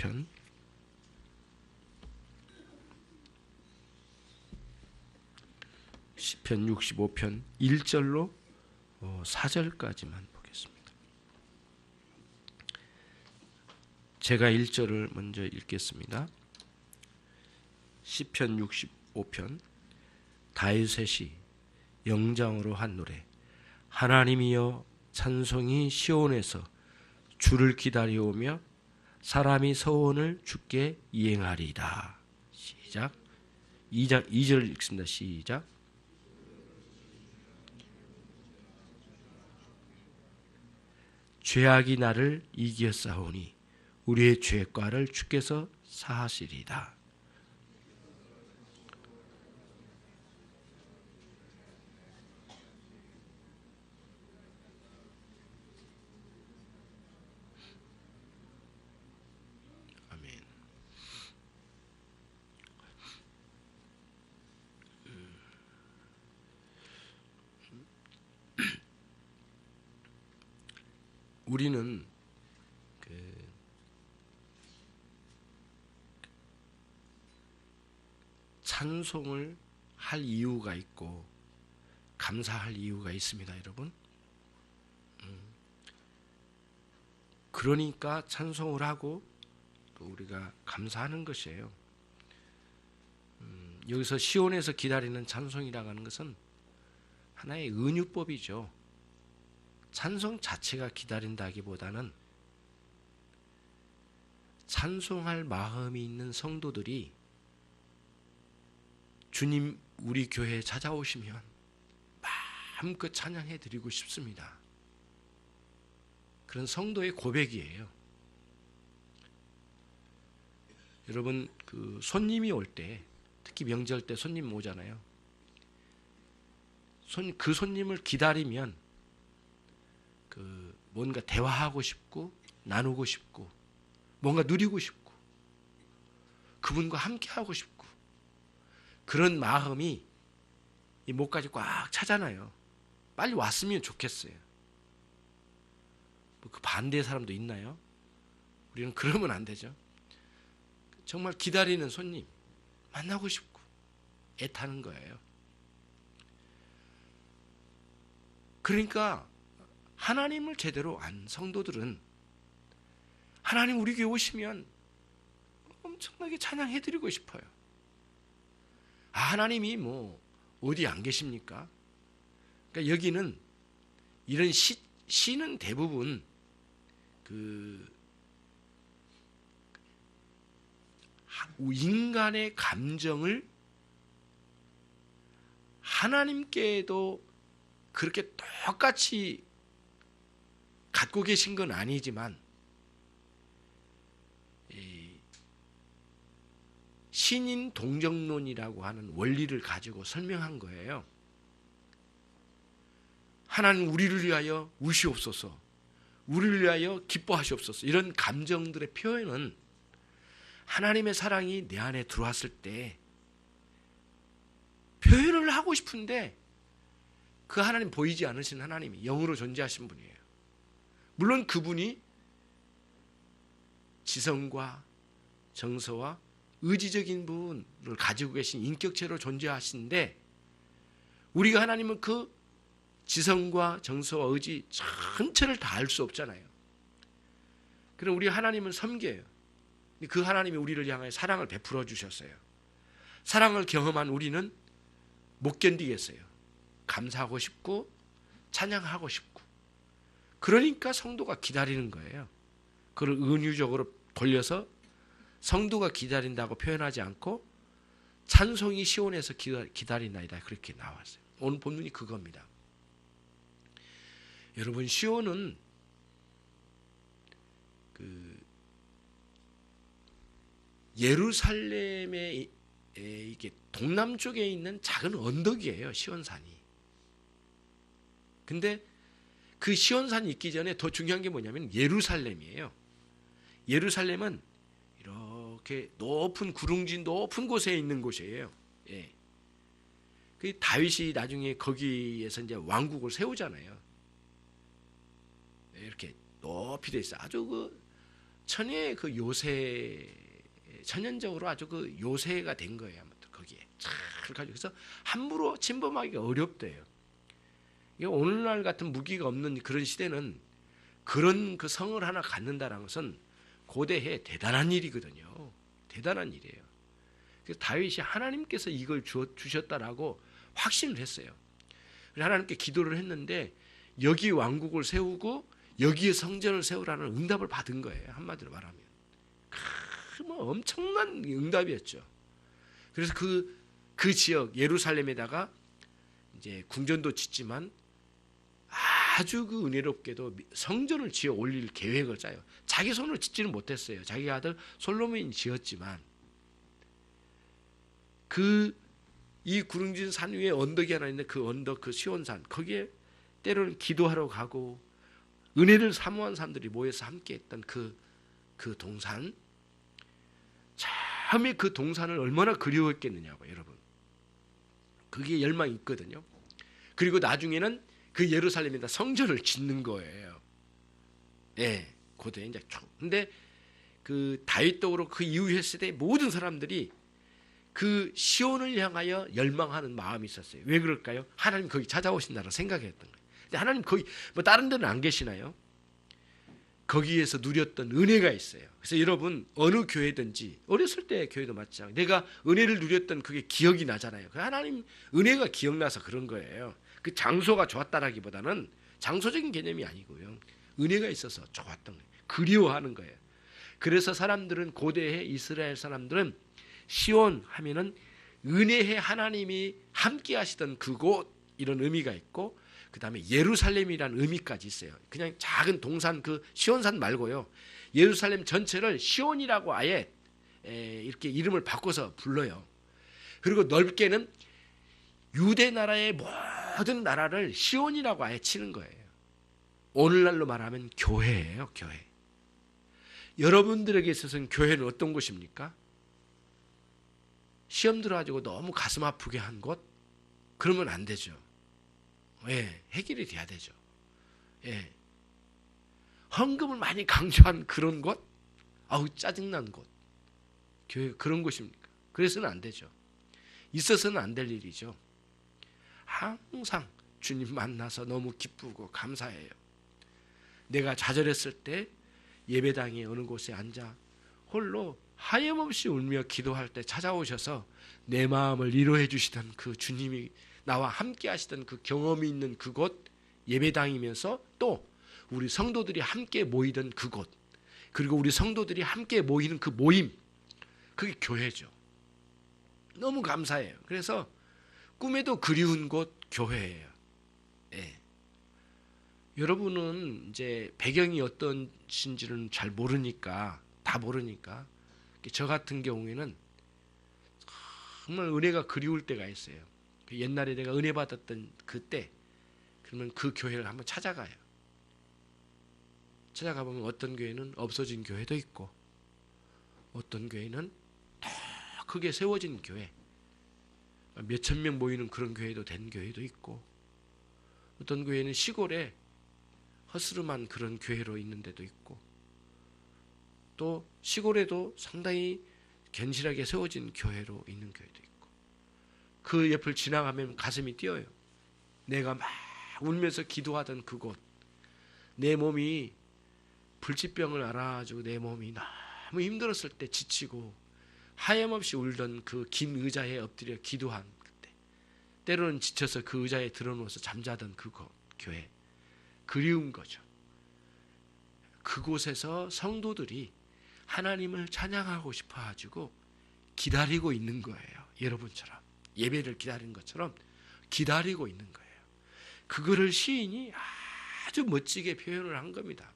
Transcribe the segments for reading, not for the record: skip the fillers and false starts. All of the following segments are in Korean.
65편 시편 65편 1절로 4절까지만 보겠습니다. 제가 1절을 먼저 읽겠습니다. 시편 65편 다윗의 영장으로 한 노래. 하나님이여 찬송이 시온에서 주를 기다려오며 사람이 서원을 주께 이행하리이다. 시작. 2절 읽습니다. 시작. 죄악이 나를 이기었사오니 우리의 죄과를 주께서 사하시리이다. 아멘. 우리는 찬송을 할 이유가 있고 감사할 이유가 있습니다, 여러분. 그러니까 찬송을 하고 또 우리가 감사하는 것이에요. 여기서 시온에서 기다리는 찬송이라고 하는 것은 하나의 은유법이죠. 찬송 자체가 기다린다기보다는 찬송할 마음이 있는 성도들이 주님 우리 교회에 찾아오시면 마음껏 찬양해 드리고 싶습니다. 그런 성도의 고백이에요. 여러분 손님이 올 때, 특히 명절 때 손님 오잖아요. 그 손님을 기다리면 뭔가 대화하고 싶고 나누고 싶고 뭔가 누리고 싶고 그분과 함께하고 싶고 그런 마음이 이 목까지 꽉 차잖아요. 빨리 왔으면 좋겠어요. 그 반대의 사람도 있나요? 우리는 그러면 안 되죠. 정말 기다리는 손님 만나고 싶고 애타는 거예요. 그러니까 하나님을 제대로 안 성도들은 하나님 우리 교회 오시면 엄청나게 찬양해드리고 싶어요. 하나님이 어디 안 계십니까? 그러니까 여기는 이런 시는 대부분 인간의 감정을 하나님께도 그렇게 똑같이 갖고 계신 건 아니지만 신인 동정론이라고 하는 원리를 가지고 설명한 거예요. 하나님 우리를 위하여 우시옵소서, 우리를 위하여 기뻐하시옵소서. 이런 감정들의 표현은 하나님의 사랑이 내 안에 들어왔을 때 표현을 하고 싶은데 그 하나님 보이지 않으신 하나님이 영으로 존재하신 분이에요. 물론 그분이 지성과 정서와 의지적인 부분을 가지고 계신 인격체로 존재하시는데 우리가 하나님은 그 지성과 정서와 의지 전체를 다 알 수 없잖아요. 그럼 우리 하나님은 섬겨요. 그 하나님이 우리를 향하여 사랑을 베풀어 주셨어요. 사랑을 경험한 우리는 못 견디겠어요. 감사하고 싶고 찬양하고 싶고. 그러니까 성도가 기다리는 거예요. 그걸 은유적으로 돌려서 성도가 기다린다고 표현하지 않고 찬송이 시온에서 기다리나이다 그렇게 나왔어요. 오늘 본문이 그겁니다. 여러분 시온은 예루살렘의 이게 동남쪽에 있는 작은 언덕이에요. 시온산이. 근데 그 시온산이 있기 전에 더 중요한 게 뭐냐면 예루살렘이에요. 예루살렘은 이렇게 높은 구릉진 높은 곳에 있는 곳이에요. 예. 그 다윗이 나중에 거기에서 이제 왕국을 세우잖아요. 이렇게 높이 돼 있어. 아주 천의 그 요새, 천연적으로 아주 그 요새가 된 거예요. 아무튼 거기에 잘 가지고, 그래서 함부로 침범하기가 어렵대요. 오늘날 같은 무기가 없는 그런 시대는 그런 그 성을 하나 갖는다는 것은 고대에 대단한 일이거든요. 대단한 일이에요. 그래서 다윗이 하나님께서 이걸 주셨다라고 확신을 했어요. 그래서 하나님께 기도를 했는데 여기 왕국을 세우고 여기에 성전을 세우라는 응답을 받은 거예요. 한마디로 말하면 뭐 엄청난 응답이었죠. 그래서 그 지역 예루살렘에다가 이제 궁전도 짓지만 아주 그 은혜롭게도 성전을 지어 올릴 계획을 짜요. 자기 손으로 짓지는 못했어요. 자기 아들 솔로몬이 지었지만 이 구릉진 산 위에 언덕이 하나 있는데 그 언덕, 그 시온산, 거기에 때로는 기도하러 가고 은혜를 사모한 사람들이 모여서 함께했던 그 동산, 참에 그 동산을 얼마나 그리워했겠느냐고 여러분. 그게 열망이 있거든요. 그리고 나중에는 그 예루살렘에다 성전을 짓는 거예요. 예, 고대 이제. 근데 그 다윗도 그렇고 그 이후의 세대 모든 사람들이 그 시온을 향하여 열망하는 마음이 있었어요. 왜 그럴까요? 하나님 거기 찾아오신다고 생각했던 거예요. 근데 하나님 거기 뭐 다른 데는 안 계시나요? 거기에서 누렸던 은혜가 있어요. 그래서 여러분 어느 교회든지 어렸을 때 교회도 마찬가지, 내가 은혜를 누렸던 그게 기억이 나잖아요. 하나님 은혜가 기억나서 그런 거예요. 그 장소가 좋았다라기보다는 장소적인 개념이 아니고요. 은혜가 있어서 좋았던 거예요. 그리워하는 거예요. 그래서 사람들은, 고대의 이스라엘 사람들은 시온 하면은 은혜의 하나님이 함께 하시던 그곳, 이런 의미가 있고, 그 다음에 예루살렘이라는 의미까지 있어요. 그냥 작은 동산 그 시온산 말고요. 예루살렘 전체를 시온이라고 아예 이렇게 이름을 바꿔서 불러요. 그리고 넓게는 유대 나라의 모든 나라를 시온이라고 아예 치는 거예요. 오늘날로 말하면 교회예요. 교회. 여러분들에게 있어서는 교회는 어떤 곳입니까? 시험 들어가지고 너무 가슴 아프게 한 곳? 그러면 안 되죠. 예, 해결이 돼야 되죠. 예. 헌금을 많이 강조한 그런 곳? 아우 짜증난 곳. 교회 그런 곳입니까? 그래서는 안 되죠. 있어서는 안 될 일이죠. 항상 주님 만나서 너무 기쁘고 감사해요. 내가 좌절했을 때 예배당에 어느 곳에 앉아 홀로 하염없이 울며 기도할 때 찾아오셔서 내 마음을 위로해 주시던 그 주님이 나와 함께 하시던 그 경험이 있는 그곳, 예배당이면서 또 우리 성도들이 함께 모이던 그곳, 그리고 우리 성도들이 함께 모이는 그 모임, 그게 교회죠. 너무 감사해요. 그래서 꿈에도 그리운 곳 교회예요. 예. 여러분은 이제 배경이 어떤신지는 잘 모르니까, 다 모르니까, 저 같은 경우에는 정말 은혜가 그리울 때가 있어요. 옛날에 내가 은혜 받았던 그때, 그러면 그 교회를 한번 찾아가요. 찾아가 보면 어떤 교회는 없어진 교회도 있고, 어떤 교회는 더 크게 세워진 교회, 몇천 명 모이는 그런 교회도 된 교회도 있고, 어떤 교회는 시골에 허스름한 그런 교회로 있는 데도 있고, 또 시골에도 상당히 견실하게 세워진 교회로 있는 교회도 있고, 그 옆을 지나가면 가슴이 뛰어요. 내가 막 울면서 기도하던 그곳, 내 몸이 불치병을 앓아가지고 내 몸이 너무 힘들었을 때 지치고 하염없이 울던 그 긴 의자에 엎드려 기도한 그때, 때로는 지쳐서 그 의자에 드러누워서 잠자던 그곳 교회, 그리운 거죠. 그곳에서 성도들이 하나님을 찬양하고 싶어가지고 기다리고 있는 거예요. 여러분처럼 예배를 기다리는 것처럼 기다리고 있는 거예요. 그거를 시인이 아주 멋지게 표현을 한 겁니다.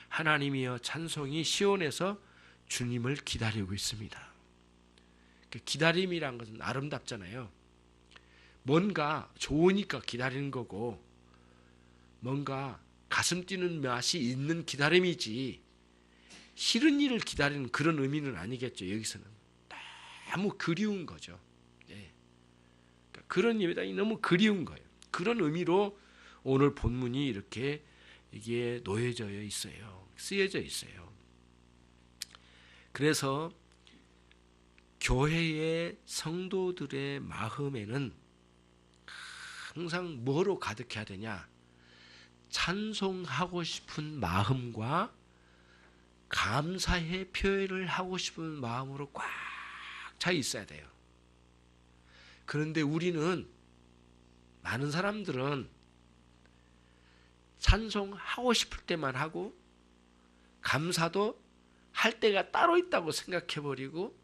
하나님이여 찬송이 시온에서 주님을 기다리고 있습니다. 그 기다림이란 것은 아름답잖아요. 뭔가 좋으니까 기다리는 거고, 뭔가 가슴 뛰는 맛이 있는 기다림이지 싫은 일을 기다리는 그런 의미는 아니겠죠. 여기서는 너무 그리운 거죠. 예. 그러니까 그런 예배당이 너무 그리운 거예요. 그런 의미로 오늘 본문이 이렇게 이게 놓여져 있어요. 쓰여져 있어요. 그래서 교회의 성도들의 마음에는 항상 뭐로 가득해야 되냐? 찬송하고 싶은 마음과 감사의 표현을 하고 싶은 마음으로 꽉 차 있어야 돼요. 그런데 우리는, 많은 사람들은 찬송하고 싶을 때만 하고 감사도 할 때가 따로 있다고 생각해버리고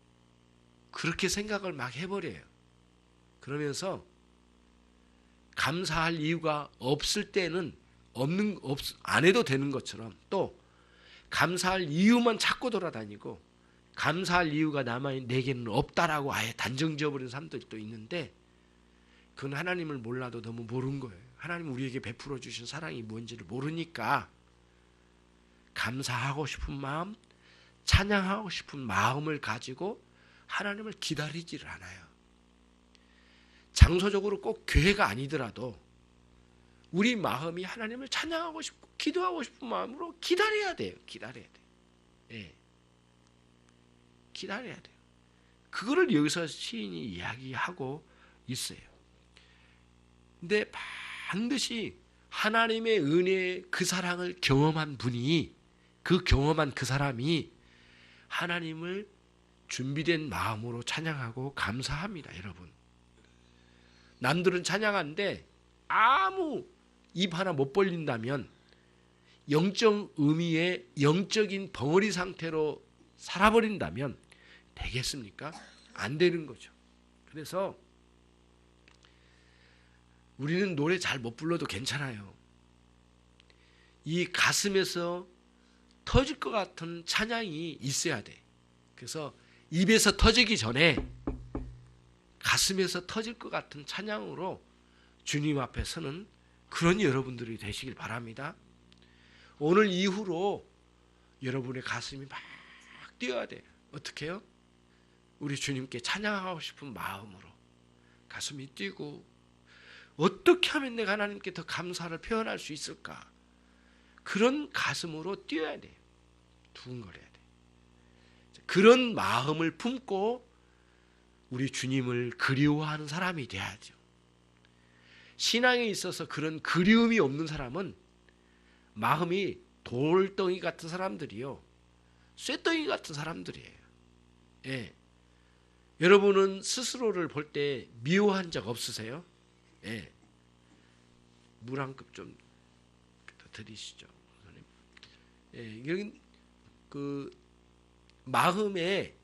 그렇게 생각을 막 해버려요. 그러면서 감사할 이유가 없을 때는 안 해도 되는 것처럼, 또 감사할 이유만 찾고 돌아다니고 감사할 이유가 내게는 없다라고 아예 단정 지어버리는 사람들도 있는데, 그건 하나님을 몰라도 너무 모르는 거예요. 하나님 우리에게 베풀어 주신 사랑이 뭔지를 모르니까 감사하고 싶은 마음, 찬양하고 싶은 마음을 가지고 하나님을 기다리지를 않아요. 장소적으로 꼭 교회가 아니더라도 우리 마음이 하나님을 찬양하고 싶고 기도하고 싶은 마음으로 기다려야 돼요. 기다려야 돼요. 예. 기다려야 돼요. 그거를 여기서 시인이 이야기하고 있어요. 근데 반드시 하나님의 은혜의 그 사랑을 경험한 분이, 경험한 그 사람이 하나님을 준비된 마음으로 찬양하고 감사합니다. 여러분, 남들은 찬양하는데 아무 입 하나 못 벌린다면 영적 의미의 영적인 벙어리 상태로 살아버린다면 되겠습니까? 안 되는 거죠. 그래서 우리는 노래 잘 못 불러도 괜찮아요. 이 가슴에서 터질 것 같은 찬양이 있어야 돼. 그래서 입에서 터지기 전에 가슴에서 터질 것 같은 찬양으로 주님 앞에 서는 그런 여러분들이 되시길 바랍니다. 오늘 이후로 여러분의 가슴이 막 뛰어야 돼요. 어떻게 해요? 우리 주님께 찬양하고 싶은 마음으로 가슴이 뛰고, 어떻게 하면 내가 하나님께 더 감사를 표현할 수 있을까? 그런 가슴으로 뛰어야 돼요. 두근거려야 돼요. 그런 마음을 품고 우리 주님을 그리워하는 사람이 돼야죠. 신앙에 있어서 그런 그리움이 없는 사람은 마음이 돌덩이 같은 사람들이요, 쇠덩이 같은 사람들이에요. 예. 여러분은 스스로를 볼 때 미워한 적 없으세요? 예. 물 한 컵 좀 드리시죠. 예. 이건 그 마음에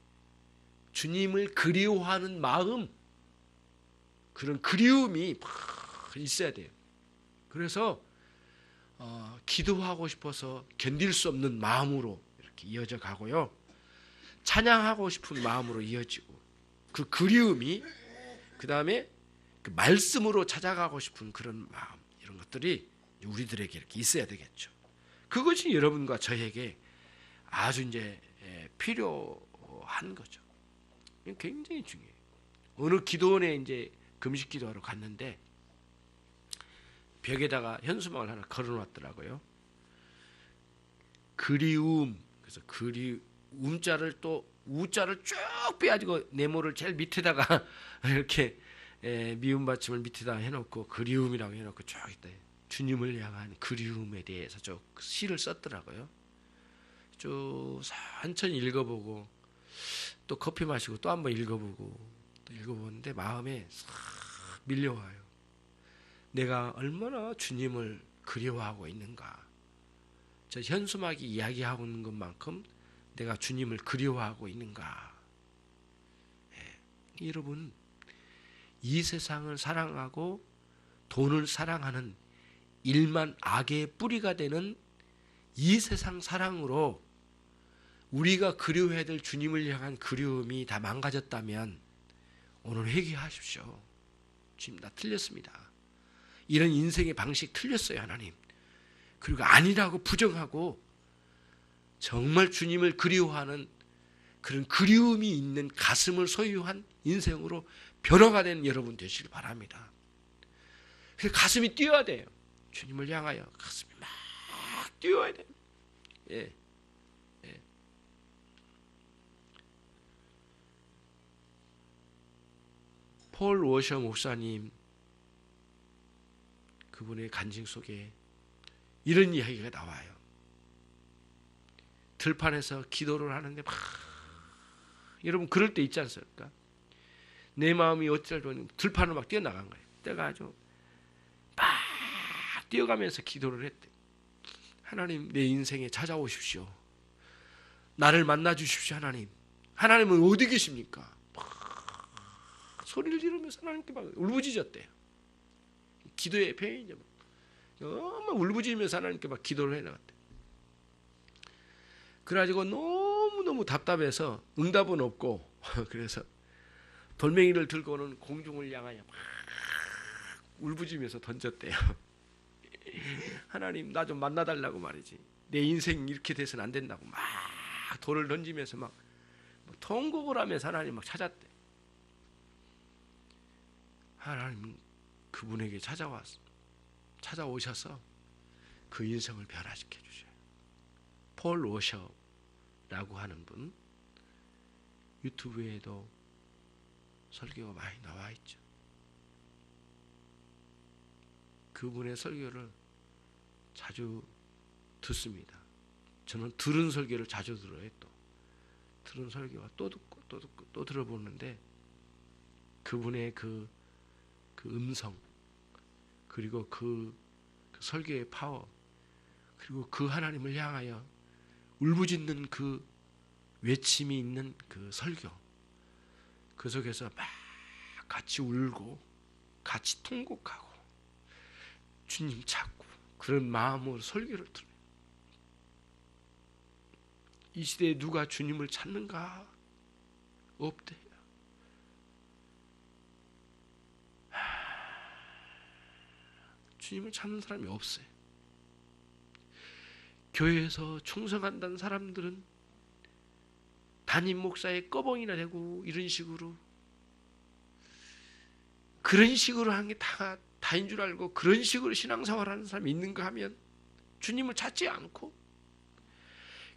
주님을 그리워하는 마음, 그런 그리움이 막 있어야 돼요. 그래서 기도하고 싶어서 견딜 수 없는 마음으로 이렇게 이어져 가고요, 찬양하고 싶은 마음으로 이어지고, 그 그리움이 그 다음에 그 말씀으로 찾아가고 싶은 그런 마음, 이런 것들이 우리들에게 이렇게 있어야 되겠죠. 그것이 여러분과 저에게 아주 이제 필요한 거죠. 굉장히 중요해요. 어느 기도원에 이제 금식 기도하러 갔는데 벽에다가 현수막을 하나 걸어놨더라고요. 그리움. 그래서 음자를 또 우자를 쭉 빼가지고 네모를 제일 밑에다가 이렇게 미음 받침을 밑에다 해놓고 그리움이라고 해놓고 쭉 있다. 주님을 향한 그리움에 대해서 쭉 시를 썼더라고요. 쭉 천천히 읽어보고 또 커피 마시고 또 한번 읽어보고 또 읽어보는데 마음에 싹 밀려와요. 내가 얼마나 주님을 그리워하고 있는가. 저 현수막이 이야기하고 있는 것만큼 내가 주님을 그리워하고 있는가. 예. 여러분, 이 세상을 사랑하고 돈을 사랑하는 일만 악의 뿌리가 되는 이 세상 사랑으로 우리가 그리워해야 될 주님을 향한 그리움이 다 망가졌다면 오늘 회개하십시오. 주님, 나 틀렸습니다. 이런 인생의 방식 틀렸어요, 하나님. 그리고 아니라고 부정하고 정말 주님을 그리워하는 그런 그리움이 있는 가슴을 소유한 인생으로 변화가 되는 여러분 되시길 바랍니다. 그래서 가슴이 뛰어야 돼요. 주님을 향하여 가슴이 막 뛰어야 돼요. 예. 예. 폴 워셔 목사님 그분의 간증 속에 이런 이야기가 나와요. 들판에서 기도를 하는데 막 여러분 그럴 때 있지 않습니까? 내 마음이 어찌할지 들판을 막 뛰어나간 거예요. 때가 아주 막 뛰어가면서 기도를 했대. 하나님 내 인생에 찾아오십시오. 나를 만나 주십시오. 하나님. 하나님은 어디 계십니까? 막 소리를 지르면서 하나님께 막 울부짖었대요. 기도의 표현이죠. 너무 울부짖으면서 하나님께 막 기도를 해나갔대. 그래가지고 너무너무 답답해서 응답은 없고 그래서 돌멩이를 들고는 공중을 향하여 막 울부짖으면서 던졌대요. 하나님 나 좀 만나달라고 말이지. 내 인생 이렇게 돼서는 안 된다고 막 돌을 던지면서 막 통곡을 하면서 하나님 막 찾았대. 하나님은 그분에게 찾아오셔서 그 인생을 변화시켜 주셔요. 폴 워셔라고 하는 분 유튜브에도 설교가 많이 나와 있죠. 그분의 설교를 자주 듣습니다. 저는 들은 설교를 자주 들어요. 또 들은 설교가 또 듣고 또 듣고 또 들어보는데 그분의 그 음성 그리고 그 설교의 파워 그리고 그 하나님을 향하여 울부짖는 그 외침이 있는 그 설교 그 속에서 막 같이 울고 같이 통곡하고 주님 찾고 그런 마음으로 설교를 들어요. 이 시대에 누가 주님을 찾는가? 없대요. 주님을 찾는 사람이 없어요. 교회에서 충성한다는 사람들은 담임 목사의 꺼벙이나 되고 이런 식으로 그런 식으로 하는 게 다인 줄 알고 그런 식으로 신앙생활하는 사람이 있는가 하면 주님을 찾지 않고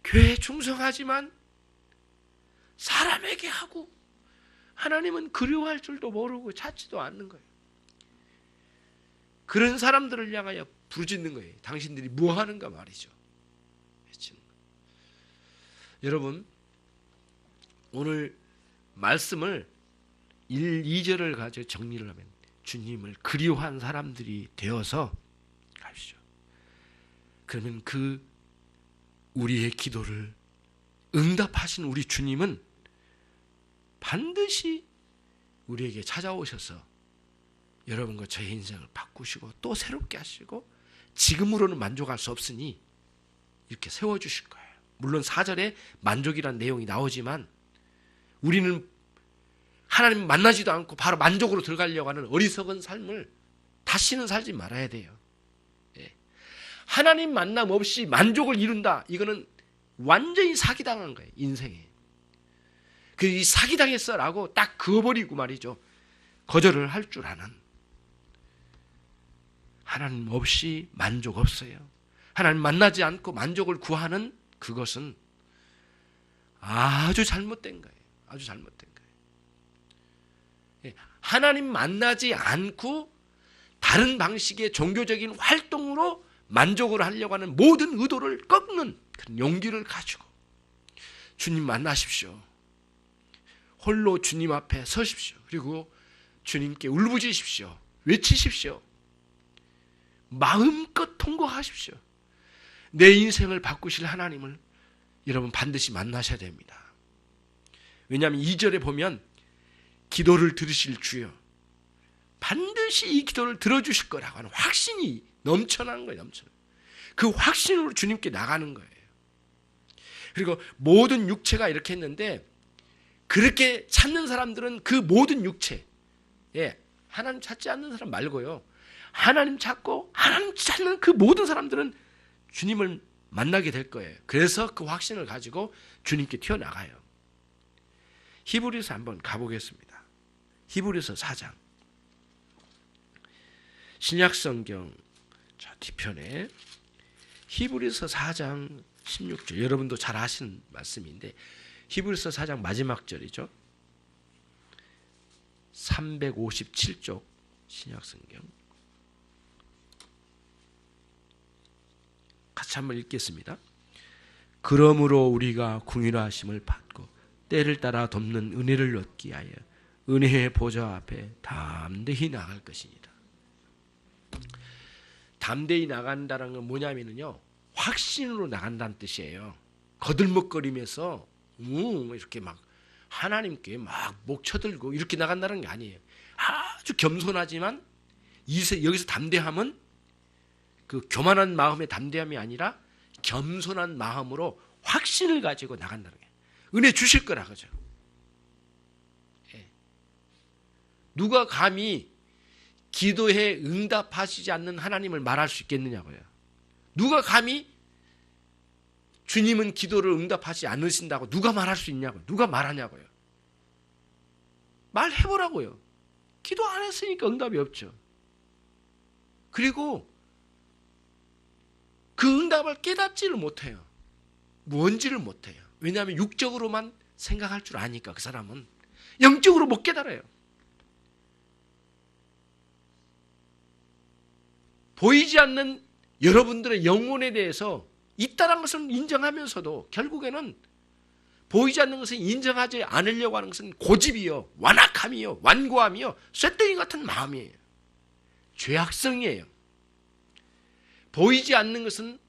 교회에 충성하지만 사람에게 하고 하나님은 그리워할 줄도 모르고 찾지도 않는 거예요. 그런 사람들을 향하여 부르짖는 거예요. 당신들이 뭐 하는가 말이죠. 여러분 오늘 말씀을 1, 2절을 가지고 정리를 하면 주님을 그리워한 사람들이 되어서 가시죠. 그러면 그 우리의 기도를 응답하신 우리 주님은 반드시 우리에게 찾아오셔서 여러분과 저의 인생을 바꾸시고 또 새롭게 하시고 지금으로는 만족할 수 없으니 이렇게 세워주실 거예요. 물론 4절에 만족이란 내용이 나오지만 우리는 하나님 만나지도 않고 바로 만족으로 들어가려고 하는 어리석은 삶을 다시는 살지 말아야 돼요. 예. 하나님 만남 없이 만족을 이룬다. 이거는 완전히 사기당한 거예요. 인생에. 이 사기당했어라고 딱 그어버리고 말이죠. 거절을 할 줄 아는. 하나님 없이 만족 없어요. 하나님 만나지 않고 만족을 구하는 그것은 아주 잘못된 거예요. 아주 잘못된 거예요. 하나님 만나지 않고 다른 방식의 종교적인 활동으로 만족을 하려고 하는 모든 의도를 꺾는 그런 용기를 가지고 주님 만나십시오. 홀로 주님 앞에 서십시오. 그리고 주님께 울부짖으십시오. 외치십시오. 마음껏 통곡하십시오. 내 인생을 바꾸실 하나님을 여러분 반드시 만나셔야 됩니다. 왜냐하면 2절에 보면 기도를 들으실 주여 반드시 이 기도를 들어주실 거라고 하는 확신이 넘쳐나는 거예요. 그 확신으로 주님께 나가는 거예요. 그리고 모든 육체가 이렇게 했는데 그렇게 찾는 사람들은 그 모든 육체 하나님 찾지 않는 사람 말고요. 하나님 찾고 하나님 찾는 그 모든 사람들은 주님을 만나게 될 거예요. 그래서 그 확신을 가지고 주님께 튀어나가요. 히브리서 한번 가보겠습니다. 히브리서 4장 신약성경 뒤편에 히브리서 4장 16절 여러분도 잘 아시는 말씀인데 히브리서 4장 마지막 절이죠. 357쪽 신약성경 같이 한번 읽겠습니다. 그러므로 우리가 긍휼하심을 받고 때를 따라 돕는 은혜를 얻기 위하여 은혜의 보좌 앞에 담대히 나갈 것이니라. 담대히 나간다는 건 뭐냐면요, 확신으로 나간다는 뜻이에요. 거들먹거리면서 이렇게 막 하나님께 막 목 쳐들고 이렇게 나간다는 게 아니에요. 아주 겸손하지만 여기서 담대함은 그 교만한 마음의 담대함이 아니라 겸손한 마음으로 확신을 가지고 나간다는 거예요. 은혜 주실 거라 그죠. 예. 누가 감히 기도에 응답하시지 않는 하나님을 말할 수 있겠느냐고요. 누가 감히 주님은 기도를 응답하지 않으신다고 누가 말할 수 있냐고요. 누가 말하냐고요. 말해보라고요. 기도 안 했으니까 응답이 없죠. 그리고 그 응답을 깨닫지를 못해요. 뭔지를 못해요. 왜냐하면 육적으로만 생각할 줄 아니까. 그 사람은 영적으로 못 깨달아요. 보이지 않는 여러분들의 영혼에 대해서 있다는 것을 인정하면서도 결국에는 보이지 않는 것을 인정하지 않으려고 하는 것은 고집이요, 완악함이요, 완고함이요, 쇳덩이 같은 마음이에요. 죄악성이에요. 보이지 않는 것은,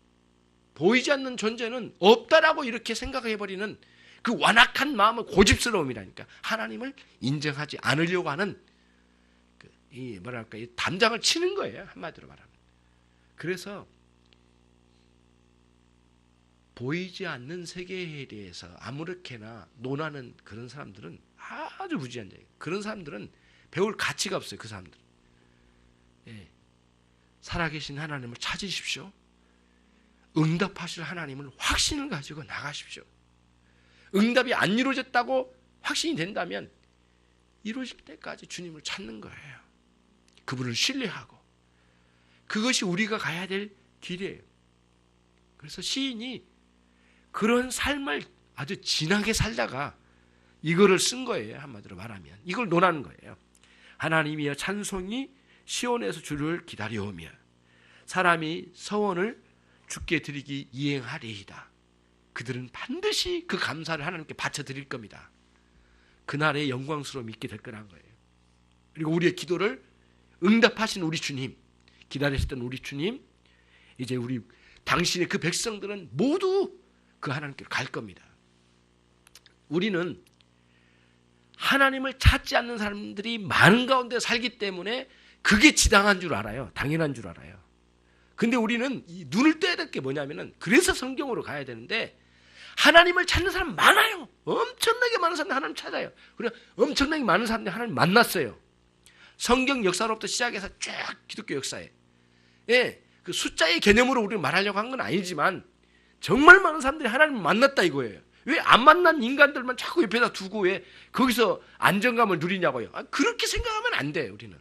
보이지 않는 존재는 없다라고 이렇게 생각해버리는 그 완악한 마음의 고집스러움이라니까. 하나님을 인정하지 않으려고 하는 이 담장을 치는 거예요. 한마디로 말하면. 그래서 보이지 않는 세계에 대해서 아무렇게나 논하는 그런 사람들은 아주 무지한 자예요. 그런 사람들은 배울 가치가 없어요. 그 사람들은. 예. 살아계신 하나님을 찾으십시오. 응답하실 하나님을 확신을 가지고 나가십시오. 응답이 안 이루어졌다고 확신이 된다면 이루어질 때까지 주님을 찾는 거예요. 그분을 신뢰하고. 그것이 우리가 가야 될 길이에요. 그래서 시인이 그런 삶을 아주 진하게 살다가 이거를 쓴 거예요. 한마디로 말하면 이걸 논하는 거예요. 하나님이여 찬송이 시온에서 주를 기다려오며 사람이 서원을 주께 드리기 이행하리이다. 그들은 반드시 그 감사를 하나님께 바쳐드릴 겁니다. 그날의 영광스러움이 있게 될 거란 거예요. 그리고 우리의 기도를 응답하신 우리 주님, 기다리셨던 우리 주님, 이제 우리 당신의 그 백성들은 모두 그 하나님께로 갈 겁니다. 우리는 하나님을 찾지 않는 사람들이 많은 가운데 살기 때문에 그게 지당한 줄 알아요. 당연한 줄 알아요. 근데 우리는 이 눈을 떼야 될 게 뭐냐면은, 그래서 성경으로 가야 되는데, 하나님을 찾는 사람 많아요. 엄청나게 많은 사람들이 하나님 찾아요. 그리고 엄청나게 많은 사람들이 하나님 만났어요. 성경 역사로부터 시작해서 쭉 기독교 역사에. 예, 그 숫자의 개념으로 우리가 말하려고 한 건 아니지만 정말 많은 사람들이 하나님을 만났다 이거예요. 왜 안 만난 인간들만 자꾸 옆에다 두고 왜 거기서 안정감을 누리냐고요. 그렇게 생각하면 안 돼요. 우리는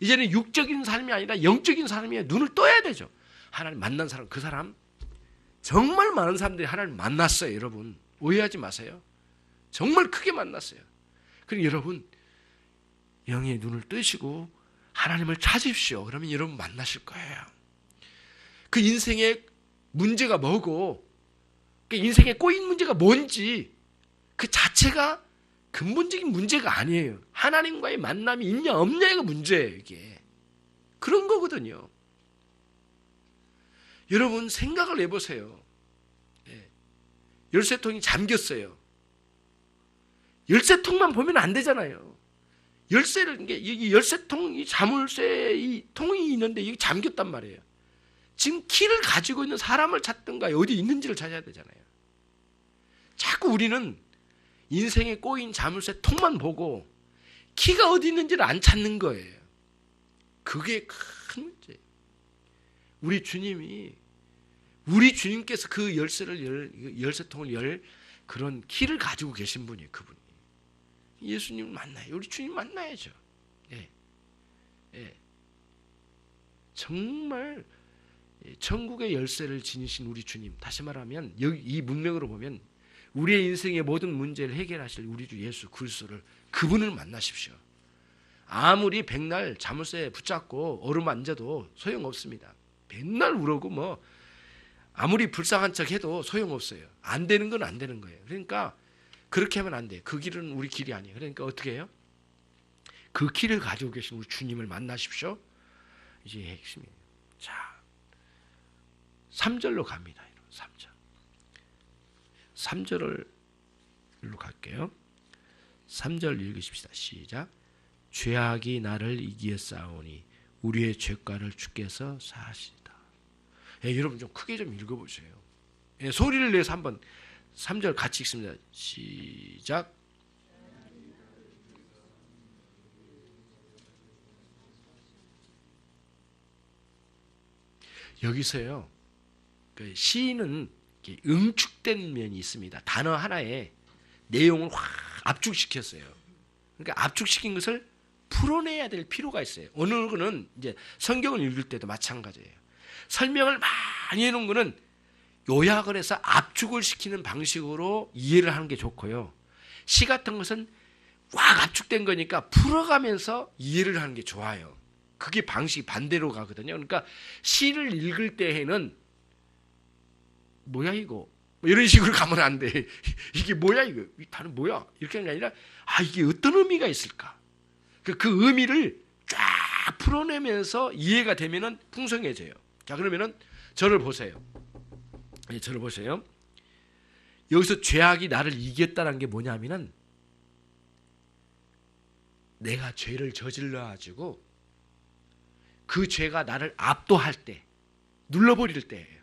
이제는 육적인 삶이 아니라 영적인 삶에 눈을 떠야 되죠. 하나님 만난 사람, 그 사람 정말 많은 사람들이 하나님 만났어요. 여러분 오해하지 마세요. 정말 크게 만났어요. 그리고 여러분 영의 눈을 뜨시고 하나님을 찾으십시오. 그러면 여러분 만나실 거예요. 그 인생의 문제가 뭐고, 그 인생에 꼬인 문제가 뭔지 그 자체가 근본적인 문제가 아니에요. 하나님과의 만남이 있냐 없냐가 문제예요. 이게 그런 거거든요. 여러분 생각을 해보세요. 열쇠통이 잠겼어요. 열쇠통만 보면 안 되잖아요. 열쇠를, 이 열쇠통, 이 자물쇠 이 통이 있는데 이게 잠겼단 말이에요. 지금 키를 가지고 있는 사람을 찾든가 어디 있는지를 찾아야 되잖아요. 자꾸 우리는 인생에 꼬인 자물쇠 통만 보고 키가 어디 있는지를 안 찾는 거예요. 그게 큰 문제예요. 우리 주님께서 그 열쇠통을 열 그런 키를 가지고 계신 분이에요. 그분이. 예수님을 만나요. 우리 주님 만나야죠. 예. 예. 정말 천국의 열쇠를 지니신 우리 주님, 다시 말하면 여기 이 문맥으로 보면 우리의 인생의 모든 문제를 해결하실 우리 주 예수 그리스도를, 그분을 만나십시오. 아무리 백날 자물쇠 붙잡고 어루만져도 소용없습니다. 맨날 울고 뭐 아무리 불쌍한 척 해도 소용없어요. 안 되는 건 안 되는 거예요. 그러니까 그렇게 하면 안 돼요. 그 길은 우리 길이 아니에요. 그러니까 어떻게 해요? 그 길을 가지고 계신 우리 주님을 만나십시오. 이제 핵심이에요. 자, 3절로 갑니다. 3절. 3절로 갈게요. 3절 읽으십시다. 시작. 죄악이 나를 이기었사오니 우리의 죄가를 주께서 사하시다. 예, 여러분 좀 크게 좀 읽어보세요. 예, 소리를 내서 한번 3절 같이 읽습니다. 시작. 여기서요, 그 시인은 응축된 면이 있습니다. 단어 하나에 내용을 확 압축시켰어요. 그러니까 압축시킨 것을 풀어내야 될 필요가 있어요. 어느 거는 이제 성경을 읽을 때도 마찬가지예요. 설명을 많이 해놓은 거는 요약을 해서 압축을 시키는 방식으로 이해를 하는 게 좋고요. 시 같은 것은 확 압축된 거니까 풀어가면서 이해를 하는 게 좋아요. 그게 방식이 반대로 가거든요. 그러니까 시를 읽을 때에는 뭐야 이거? 뭐 이런 식으로 가면 안 돼. 이게 뭐야 이거? 이 단어 뭐야? 이렇게 하는 게 아니라 이게 어떤 의미가 있을까? 그 의미를 쫙 풀어내면서 이해가 되면은 풍성해져요. 자, 그러면은 저를 보세요. 저를 보세요. 여기서 죄악이 나를 이겼다는 게 뭐냐면은 내가 죄를 저질러 가지고 그 죄가 나를 압도할 때, 눌러버릴 때예요.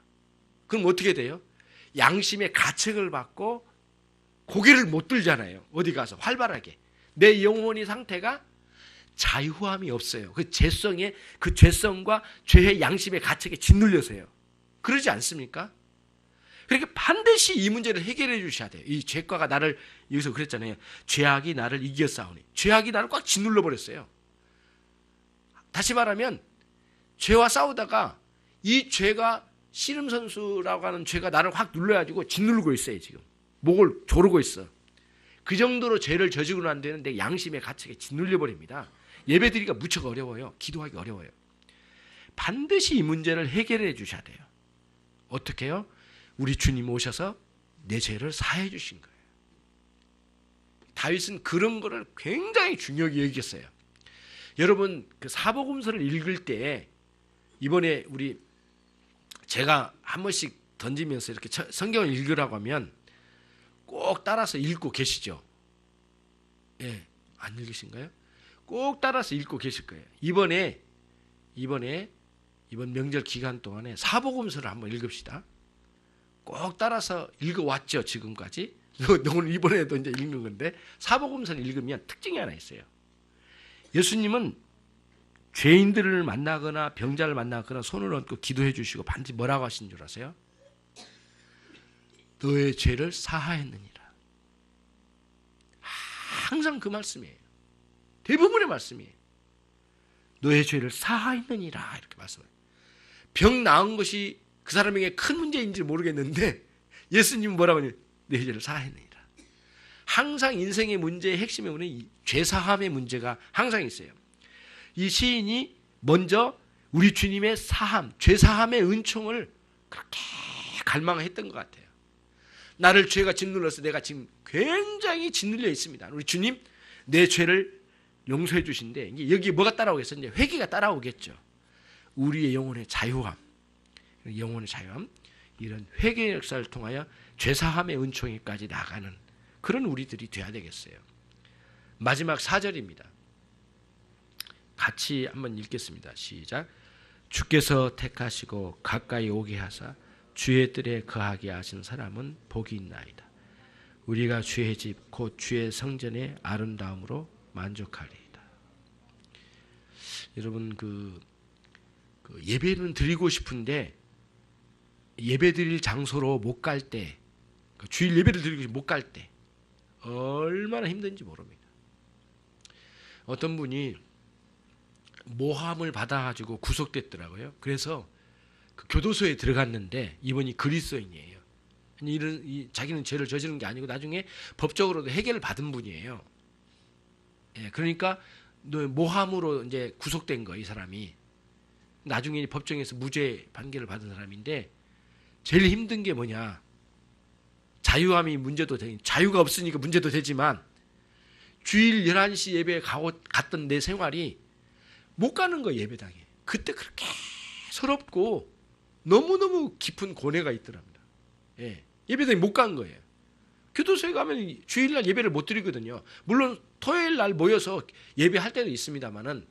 그럼 어떻게 돼요? 양심의 가책을 받고 고개를 못 들잖아요. 어디 가서 활발하게. 내 영혼의 상태가 자유함이 없어요. 그 죄성에, 그 죄성과 죄의 양심의 가책에 짓눌려서요. 그러지 않습니까? 그러니까 반드시 이 문제를 해결해 주셔야 돼요. 이 죄과가 나를, 여기서 그랬잖아요. 죄악이 나를 이겼사오니. 죄악이 나를 꽉 짓눌러 버렸어요. 다시 말하면 죄와 싸우다가 이 죄가 씨름선수라고 하는 죄가 나를 확 눌러가지고 짓누르고 있어요. 지금 목을 조르고 있어. 그 정도로 죄를 저지르고 난 데는 내 양심의 가책에 짓눌려버립니다. 예배드리기가 무척 어려워요. 기도하기 어려워요. 반드시 이 문제를 해결해 주셔야 돼요. 어떻게 해요? 우리 주님 오셔서 내 죄를 사해 주신 거예요. 다윗은 그런 거를 굉장히 중요하게 여겼어요. 여러분 그 사복음서를 읽을 때 이번에 제가 한 번씩 던지면서 이렇게 성경을 읽으라고 하면 꼭 따라서 읽고 계시죠? 예, 안 읽으신가요? 꼭 따라서 읽고 계실 거예요. 이번 명절 기간 동안에 사복음서를 한번 읽읍시다. 꼭 따라서 읽어왔죠, 지금까지. 오늘 이번에도 이제 읽는 건데 사복음서를 읽으면 특징이 하나 있어요. 예수님은 죄인들을 만나거나 병자를 만나거나 손을 얹고 기도해 주시고 반드시 뭐라고 하신 줄 아세요? 너의 죄를 사하였느니라. 항상 그 말씀이에요. 대부분의 말씀이에요. 너의 죄를 사하였느니라 이렇게 말씀해요. 병 나은 것이 그 사람에게 큰 문제인지 모르겠는데 예수님은 뭐라고 하냐면 내 죄를 사하였느니라. 항상 인생의 문제의 핵심에 오는 죄사함의 문제가 항상 있어요. 이 시인이 먼저 우리 주님의 사함, 죄사함의 은총을 그렇게 갈망했던 것 같아요. 나를 죄가 짓눌러서 내가 지금 굉장히 짓눌려 있습니다. 우리 주님 내 죄를 용서해 주신데 여기 뭐가 따라오겠어요? 이제 회개가 따라오겠죠. 우리의 영혼의 자유함, 이런 회개의 역사를 통하여 죄사함의 은총에까지 나가는 그런 우리들이 돼야 되겠어요. 마지막 4절입니다. 같이 한번 읽겠습니다. 시작. 주께서 택하시고 가까이 오게 하사 주의 뜰에 거하게 하신 사람은 복이 있나이다. 우리가 주의 집 곧 주의 성전의 아름다움으로 만족하리이다. 여러분 그 예배는 드리고 싶은데 예배 드릴 장소로 못 갈 때, 주일 예배를 드리고 못 갈 때 얼마나 힘든지 모릅니다. 어떤 분이 모함을 받아가지고 구속됐더라고요. 그래서 그 교도소에 들어갔는데 이분이 그리스도인이에요. 자기는 죄를 저지른 게 아니고 나중에 법적으로도 해결을 받은 분이에요. 예, 그러니까 모함으로 이제 구속된 거, 이 사람이. 나중에 법정에서 무죄 판결을 받은 사람인데, 제일 힘든 게 뭐냐? 자유함이 문제도 자유가 없으니까 문제도 되지만, 주일 11시 예배에 갔던 내 생활이 못 가는 거예요, 예배당에. 그때 그렇게 서럽고 너무너무 깊은 고뇌가 있더랍니다. 예, 예배당에 못 간 거예요. 교도소에 가면 주일날 예배를 못 드리거든요. 물론 토요일날 모여서 예배할 때도 있습니다만은,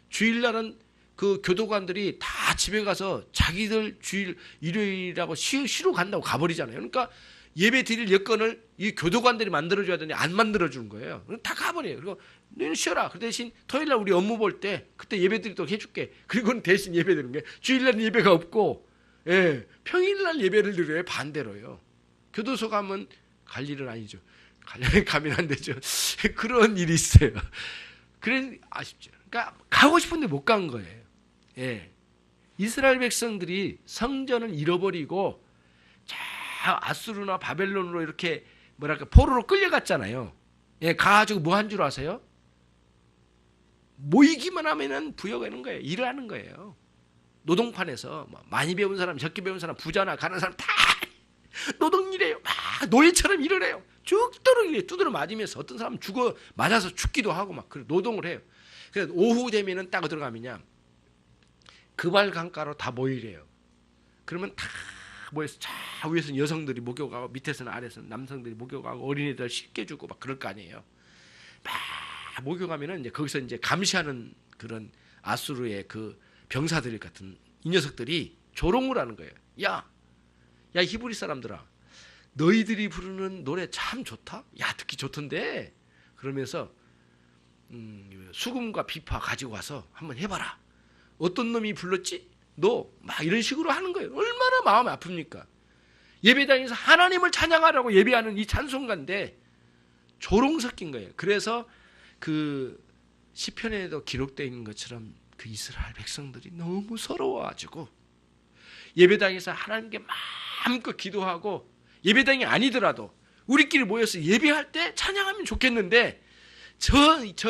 주일날은 그 교도관들이 다 집에 가서 자기들 주일 일요일이라고 쉬러 간다고 가버리잖아요. 그러니까 예배 드릴 여건을 이 교도관들이 만들어줘야 되는데 안 만들어주는 거예요. 다 가버려요. 그리고 너는 쉬어라. 그 대신 토요일날 우리 업무 볼 때 그때 예배 드리도록 해줄게. 그리고는 대신 예배 드리는 게, 주일날 예배가 없고, 예, 평일날 예배를 드려요. 반대로요. 교도소 가면 갈 일은 아니죠. 가면 안 되죠. 그런 일이 있어요. 그래 아쉽죠. 그러니까 가고 싶은데 못 간 거예요. 예, 이스라엘 백성들이 성전을 잃어버리고 아수르나 바벨론으로 이렇게 뭐랄까 포로로 끌려갔잖아요. 예, 가가지고 뭐 한 줄 아세요? 모이기만 하면은 부여가는 거예요. 일을 하는 거예요. 노동판에서 많이 배운 사람, 적게 배운 사람, 부자나 가난한 사람 다 노동일해요. 막 노예처럼 일을 해요. 죽도록 일해요. 두드려 맞으면서 어떤 사람은 맞아서 죽기도 하고 막 노동을 해요. 그래서 오후 되면은 딱 들어가면요, 그발 강가로 다 모이래요. 그러면 다 모여서 위에서는 여성들이 목욕하고 밑에서는 아래에서는 남성들이 목욕하고 어린이들 씻겨주고 막 그럴 거 아니에요. 막 목욕하면은 이제 거기서 이제 감시하는 그런 아수르의 그 병사들 같은 이 녀석들이 조롱을 하는 거예요. 야 히브리 사람들아, 너희들이 부르는 노래 참 좋다. 야, 듣기 좋던데. 그러면서 수금과 비파 가지고 와서 한번 해봐라. 어떤 놈이 불렀지? 너 막 이런 식으로 하는 거예요. 얼마나 마음이 아픕니까? 예배당에서 하나님을 찬양하라고 예배하는 이 찬송가인데 조롱 섞인 거예요. 그래서 그 시편에도 기록되어 있는 것처럼 그 이스라엘 백성들이 너무 서러워가지고 예배당에서 하나님께 마음껏 기도하고, 예배당이 아니더라도 우리끼리 모여서 예배할 때 찬양하면 좋겠는데,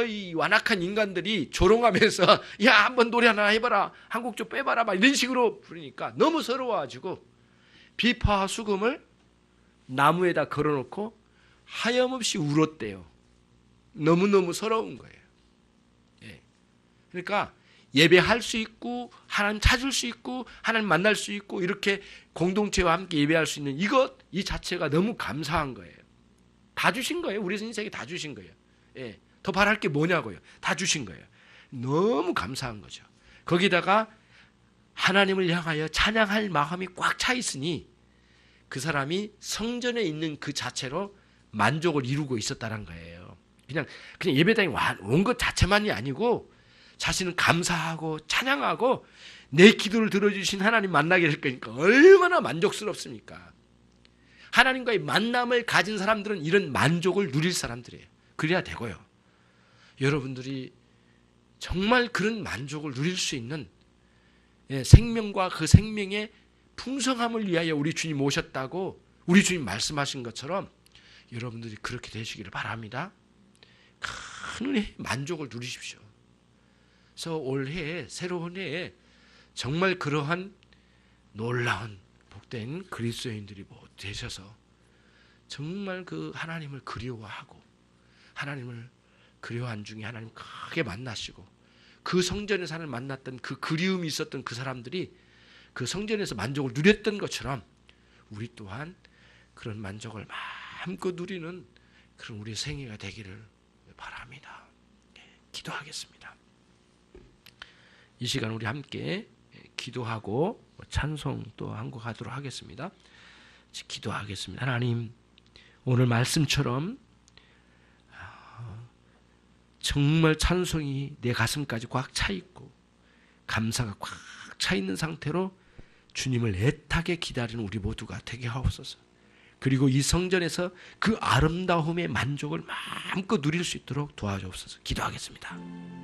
이 완악한 인간들이 조롱하면서 야, 한번 노래 하나 해봐라, 한 곡 좀 빼봐라, 막 이런 식으로 부르니까 너무 서러워가지고 비파와 수금을 나무에다 걸어놓고 하염없이 울었대요. 너무너무 서러운 거예요. 예. 그러니까 예배할 수 있고 하나님 찾을 수 있고 하나님 만날 수 있고 이렇게 공동체와 함께 예배할 수 있는 이 자체가 너무 감사한 거예요. 다 주신 거예요. 우리 인생에 다 주신 거예요. 예. 더 바랄 게 뭐냐고요. 다 주신 거예요. 너무 감사한 거죠. 거기다가 하나님을 향하여 찬양할 마음이 꽉 차 있으니 그 사람이 성전에 있는 그 자체로 만족을 이루고 있었다는 거예요. 그냥 예배당에 온 것 자체만이 아니고 자신은 감사하고 찬양하고 내 기도를 들어주신 하나님 만나게 될 거니까 얼마나 만족스럽습니까? 하나님과의 만남을 가진 사람들은 이런 만족을 누릴 사람들이에요. 그래야 되고요. 여러분들이 정말 그런 만족을 누릴 수 있는 생명과 그 생명의 풍성함을 위하여 우리 주님 오셨다고 우리 주님 말씀하신 것처럼 여러분들이 그렇게 되시기를 바랍니다. 큰 은혜, 만족을 누리십시오. 그래서 올해 새로운 해에 정말 그러한 놀라운 복된 그리스도인들이 되셔서 정말 그 하나님을 그리워하고 하나님을 그리워한 중에 하나님 크게 만나시고 그 성전에서 하나님을 만났던 그 그리움이 있었던 그 사람들이 그 성전에서 만족을 누렸던 것처럼 우리 또한 그런 만족을 마음껏 누리는 그런 우리의 생애가 되기를 바랍니다. 기도하겠습니다. 이 시간 우리 함께 기도하고 찬송 또 한 곡 하도록 하겠습니다. 기도하겠습니다. 하나님, 오늘 말씀처럼 정말 찬송이 내 가슴까지 꽉 차 있고 감사가 꽉 차 있는 상태로 주님을 애타게 기다리는 우리 모두가 되게 하옵소서. 그리고 이 성전에서 그 아름다움의 만족을 마음껏 누릴 수 있도록 도와주옵소서. 기도하겠습니다.